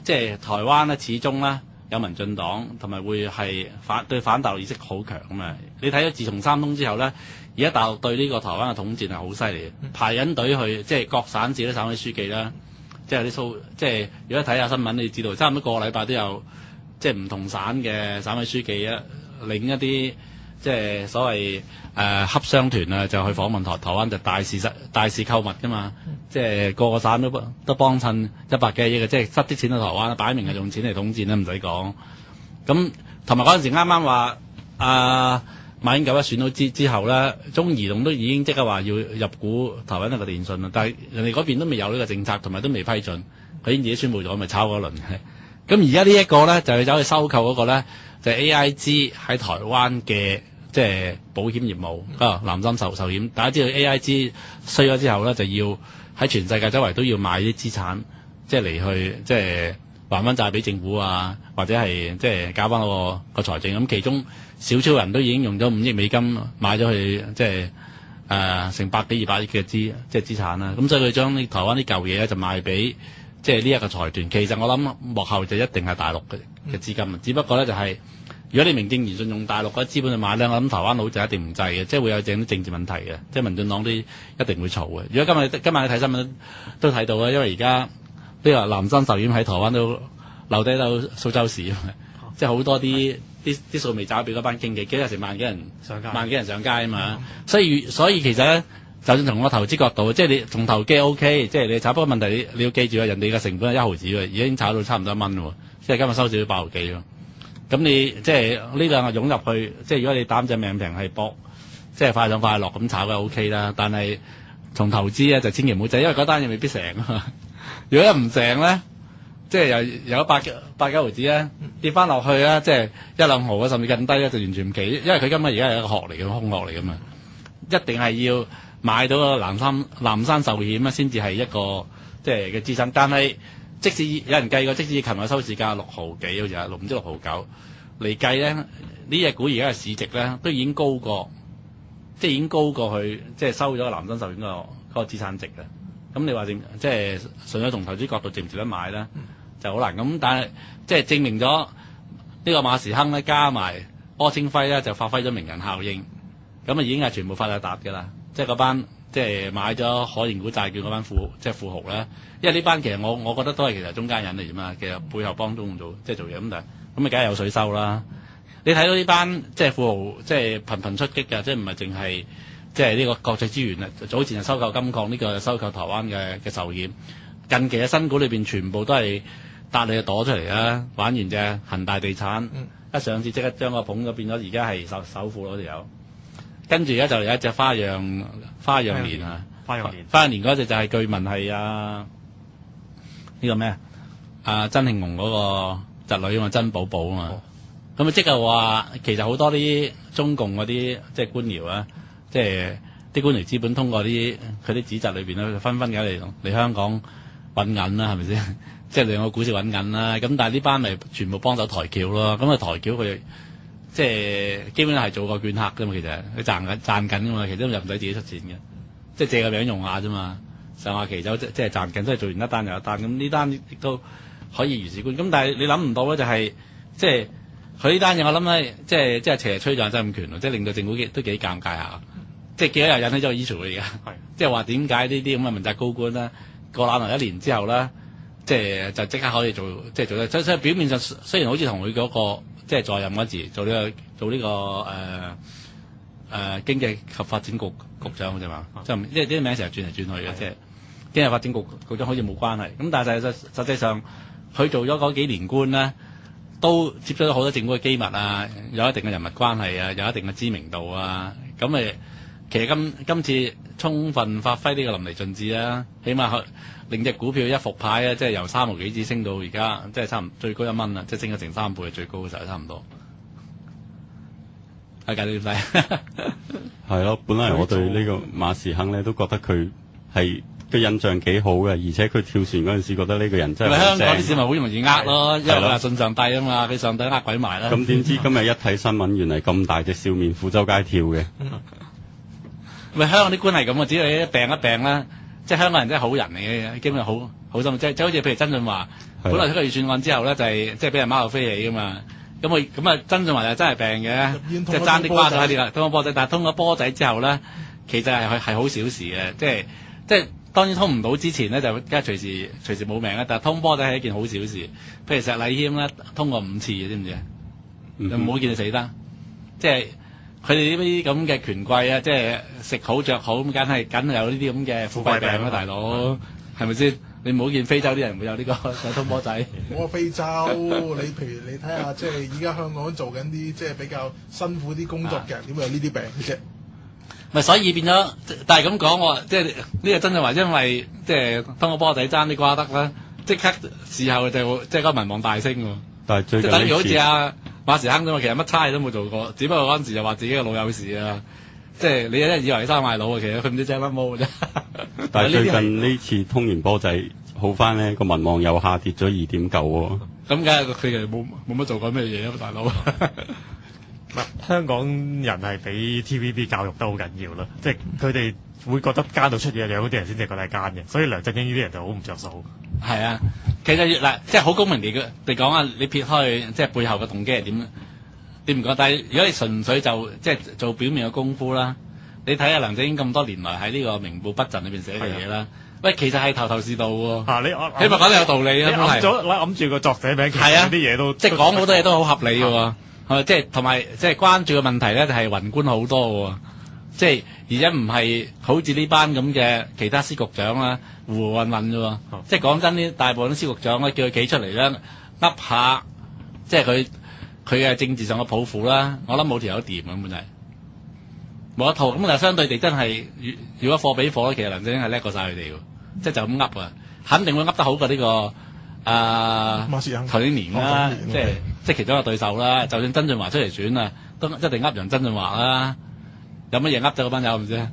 即係台灣咧，始終咧有民進黨，同埋會係對反大陸意識好強啊嘛。你睇咗自從三通之後咧，而家大陸對呢個台灣嘅統戰係好犀利嘅，排緊隊去即係各省市啲省委書記啦，即係啲即係如果睇下新聞，你知道差唔多個禮拜都有即係唔同省嘅省委書記啊，領一啲即係所謂洽商團啊，就去訪問台灣，就大肆購物噶嘛，即係個個省都幫襯100幾億嘅，即係塞啲錢去台灣，擺明係用錢嚟統戰啦，唔使講。咁同埋嗰陣時啱啱話馬英九一選到之後咧，中移動都已經即刻話要入股台灣一個電信啦，但係人哋嗰邊都未有呢個政策，同埋都未批准，佢已經自己宣布咗，咪炒嗰輪。咁而家呢一個咧就係走去收購嗰個咧，就係 AIG 喺台灣嘅即係保險業務南山壽險。大家知道 AIG 衰咗之後咧，就要喺全世界周圍都要賣啲資產，即係嚟去即係還翻債俾政府啊，或者係即係搞翻個財政。咁其中小超人都已經用咗5億美金買咗佢即係成100幾200億嘅資產啦。咁所以佢將台灣啲舊嘢咧就賣俾即係呢一個財團。其實我諗幕後就一定係大陸嘅資金，只不過咧就係如果你名正言順用大陸嗰啲資本去買咧，我諗台灣佬就一定唔制嘅，即係會有政治問題嘅，即係民進黨啲一定會嘈嘅。如果今日你睇新聞都睇到啦，因為而家呢個南山壽險喺台灣都留低到蘇州市，即係好多啲數未找俾嗰班經紀，幾日成萬幾人上街啊嘛。所以其實咧，就算從我投資角度，即係你從投機 OK， 即係你炒，不過問題你要記住啊，人哋嘅成本係1毫子喎，已經炒到差唔多1蚊喎，即係今日收市都8毫幾咯。咁你即係呢兩個湧入去，即係如果你擔隻命平係搏，即係快上快落咁炒嘅 OK 啦。但係從投資咧就千祈唔好制，因為嗰單嘢未必成啊嘛。如果一唔成咧，即係有8、9毫子咧跌翻落去咧，即係1、2毫啊，甚至更低咧，就完全唔奇。因為佢今日而家係一個殼嚟嘅，空殼嚟㗎嘛，一定係要買到個南山壽險啊，先至係一個即係嘅資產。但係即使有人計過，即使琴日收市價6毫幾，好似係唔知6毫9嚟計咧，呢隻股而家嘅市值咧都已經高過，即係已經高過佢即係收咗個南山壽險嗰個資產值嘅。咁你話即係純粹從投資角度值唔值得買咧，就好難。咁但係即係證明咗呢個馬時亨咧加埋柯清輝咧就發揮咗名人效應，咁啊已經係全部發晒達㗎啦。即係嗰班即係買咗可認股債券嗰班富豪咧，因為呢班其實我覺得都係其實中間人嚟㗎嘛，其實背後幫中做嘢咁，但係咁咪梗係有水收啦。你睇到呢班即係富豪即係頻頻出擊㗎，即係唔係淨係即係呢個國際資源啊？早前係收購金礦，呢個收購台灣嘅壽險。近期嘅新股裏邊全部都係搭你嘅朵出嚟啦，玩完隻恒大地產，一上市即刻將個捧咗變咗，而家係首富嗰條友。跟住而家就有一隻花樣年啊，花樣年嗰隻就係據聞係呢個咩曾慶紅嗰個侄女啊嘛，曾寶寶啊嘛。咁即係話其實好多啲中共嗰啲即係官僚啊，即係啲官僚資本通過佢啲子侄裏邊咧，紛紛嘅嚟香港揾銀啦，係咪先？即係令個股市揾銀啦。咁但係呢班咪全部幫手抬轎咯。咁啊抬轎佢即係基本上係做個券客啫嘛。其實佢賺緊㗎嘛。其實又唔使自己出錢嘅，即係借個名用下啫嘛。上下期就即係賺緊，即係做完一單又一單。咁呢單亦都可以如是觀。咁但係你諗唔到咧，就係即係佢呢單嘢，我諗咧即係邪吹就真咁權，即係令到政府都幾尷尬下。即係幾多日引起咗個 issue 而家，即係話點解呢啲咁嘅問責高官咧過冷嚟1年之後咧，即係就即刻可以做得，所以表面上雖然好似同佢嗰個即係在任嗰時做呢個經濟及發展局局長啫嘛，即係因為啲名成日轉嚟轉去嘅，即係經濟發展局局長好似冇關係。咁但係實際上佢做咗嗰幾年官咧，都接觸咗好多政府嘅機密啊，有一定嘅人物關係啊，有一定嘅知名度啊，咁咪。其實今次充分發揮呢個淋漓盡致啦，起碼令隻股票一復牌啊，即係由3毫幾子升到而家，即係差唔多最高1蚊啦，即係升咗成3倍，最高嘅時候差唔多。係㗎，你點睇？係咯，本來我對呢個馬時亨咧都覺得佢係個印象幾好嘅，而且佢跳船嗰陣時覺得呢個人真係香港啲市民好容易呃咯，因為話信上帝啊嘛，俾上帝呃鬼埋啦。咁點知今日一睇新聞，原來咁大隻笑面虎周街跳嘅。咪香港啲官係咁啊！只要你病一病啦，即係香港人真係好人嚟嘅，基本上好心，即係好似譬如曾俊華本來出個預算案之後咧，就係即係俾人貓頭飛起噶嘛。咁啊，曾俊華就真係病嘅，即係爭啲瓜咗喺呢個通個波仔。但係通咗波仔之後咧，其實係好小事嘅，即係當然通唔到之前咧，就梗係隨時冇命啦。但係通波仔係一件好小事。譬如石禮謙咧，通過5次嘅，知唔知啊？又冇見佢死得，即係佢哋呢啲咁嘅權貴啊，即係食好着好咁，梗係有呢啲咁嘅富貴病啦，大佬係咪先？你唔好見非洲啲人會有呢個通波仔。我話非洲，你譬如你睇下，即係而家香港做緊啲即係比較辛苦啲工作嘅人，點會有呢啲病嘅啫？咪所以變咗，但係咁講我即係呢個真係話，因為即係通個波仔爭啲瓜得啦，即刻事後就即係個民望大升喎。但係最近即係等於好似阿馬時亨啫嘛，其實乜差嘢都冇做過，只不過嗰陣時就話自己嘅老友事啊。即係你一以為生賣佬啊，其實佢唔知遮乜毛嘅啫。但係最近呢次通完波仔好翻咧，個民望又下跌咗2.9喎。咁梗係佢其實冇乜做過咩嘢啊，大佬。香港人係俾 TVB 教育得好緊要啦，即係佢哋會覺得奸到出嘢樣嗰啲人先至覺得係奸嘅，所以梁振英呢啲人就好唔着數。係啊，其實嗱，即係好公平地講啊，你撇開即係背後嘅動機係點？你唔覺得？但係如果你純粹就即係做表面嘅功夫啦，你睇下梁振英咁多年來喺呢個明報筆陣裏邊寫嘅嘢啦，喂，其實係頭頭是道喎。你起碼講得有道理啊，揞住個作者名，其實啲嘢都即係講好多嘢都好合理嘅喎。係咪即係同埋即係關注嘅問題咧，就係宏觀好多喎。即係而家唔係好似呢班咁嘅其他司局長啦，胡混混啫喎。即係講真，呢大部分啲司局長咧，叫佢企出嚟咧，噏下，即係佢嘅政治上嘅抱負啦。我諗冇條友掂咁本就係冇一套。咁但係相對地真係，如果貨比貨咧，其實梁振英係叻過晒佢哋喎。即係就咁噏啊，肯定會噏得好過呢個唐英年啦，即係其中一個對手啦。就算曾俊華出嚟選啊，都一定噏贏曾俊華啦。有乜嘢噏咗嗰班友唔知？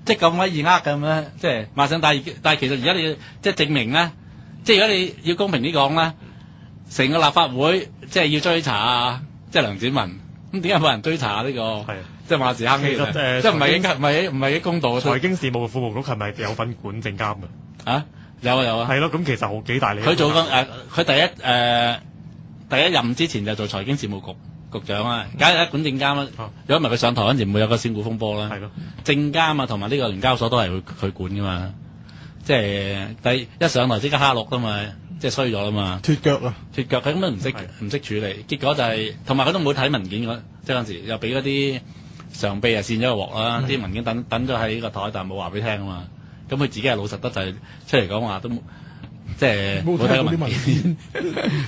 即係咁鬼易呃嘅咩？即係馬上，但係其實而家你即係證明咧，即係如果你要公平啲講咧，成個立法會即係要追查即係梁展文，咁點解冇人追查呢個？即係馬時亨呢？即係唔係幾公道？財經事務副部局係咪有份管證監嘅？啊，有啊。係咯，咁其實好幾大利。佢做佢第一任之前就做財經事務局長啊，梗係管證監啦。如果唔係佢上台嗰陣時，唔會有個選股風波啦。係咯，證監啊，同埋呢個聯交所都係佢管噶嘛。即係一上台即刻蝦落噶嘛，即係衰咗啦嘛。脫腳，佢根本唔識處理，結果就係同埋佢都冇睇文件即係嗰陣時又俾嗰啲常秘啊扇咗個鑊啦，啲文件等咗喺個台，但係冇話俾佢聽啊嘛。咁佢自己係老實得就係出嚟講話都即係冇睇過文件。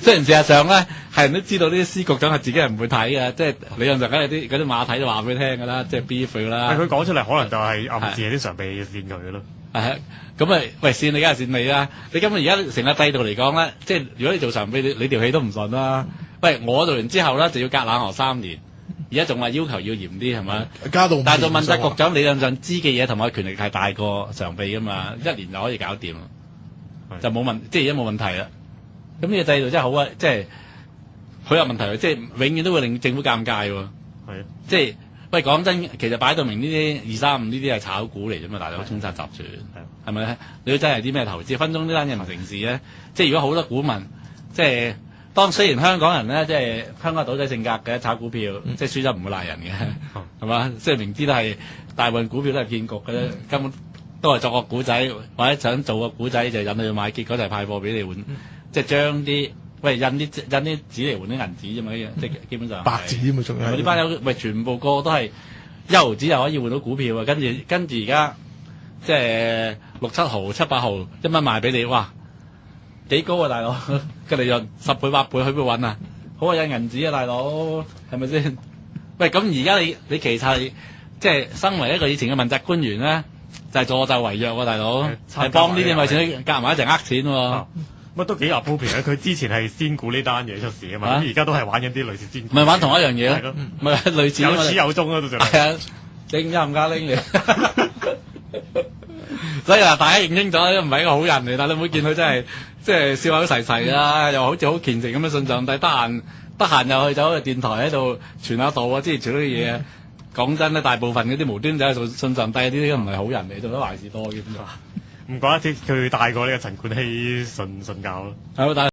雖然事實上咧，係人都知道呢啲司局長係自己係唔會睇嘅，即係理論上梗係嗰啲馬體就話俾佢聽㗎啦，即係 B 佢啦。佢講出嚟可能就係暗示係啲常秘扇佢嘅咯。係咁咪喂扇你梗係扇你啦！你根本而家成個制度嚟講咧，即係如果你做常秘，你條氣都唔順啦。喂，我做完之後咧就要隔冷河3年，而家仲話要求要嚴啲係咪？但係做問責局長理論上知嘅嘢同埋權力係大過常秘㗎嘛，1年就可以搞掂，就冇問，即係而家冇問題啦。咁呢個制度真係好啊，即係好有問題，即係永遠都會令政府尷尬喎。係，即係喂講真，其實擺到明呢啲235呢啲係炒股嚟啫嘛，大佬沖殺集團係咪？你都真係啲咩投資？分鐘呢單嘢唔成事咧。即係如果好多股民，即係雖然香港人咧，即係香港賭仔性格嘅炒股票，即係輸咗唔會賴人嘅，係嘛？即係明知都係大部分股票都係騙局嘅啫，根本都係作個股仔，或者想做個股仔就引你去買，結果就係派貨俾你換，即係將啲印啲紙嚟換啲銀紙啫嘛，即係基本上白紙啫嘛，仲有呢班友全部個個都係1毫紙就可以換到股票啊！跟住而家即係6、7毫、7、8毫1蚊賣俾你，哇！幾高啊，大佬！嘅利潤10倍、8倍去邊度揾啊？好啊，印銀紙啊，大佬，係咪先？喂，咁而家你其實係即係身為一個以前嘅問責官員咧，就係助紂為虐喎，大佬，係幫呢啲咪錢夾埋一齊呃錢喎。乜都幾阿鋪皮啊！佢之前係仙股呢單嘢出事啊嘛，咁而家都係玩緊啲類似仙股。咪玩同一樣嘢咯，咪類似有始有終啊，都仲係啊，拎啱唔啱拎嚟。所以嗱，大家認清楚，都唔係一個好人嚟，但你唔好見佢真係即係笑口噬噬啦，又好似好虔誠咁樣信上帝，得閒又去走去電台喺度傳下道啊，之類啲嘢啊。講真咧，大部分嗰啲無端走去信上帝嗰啲都唔係好人嚟，做得壞事多嘅。唔怪得之佢帶過呢個陳冠希信教咯。係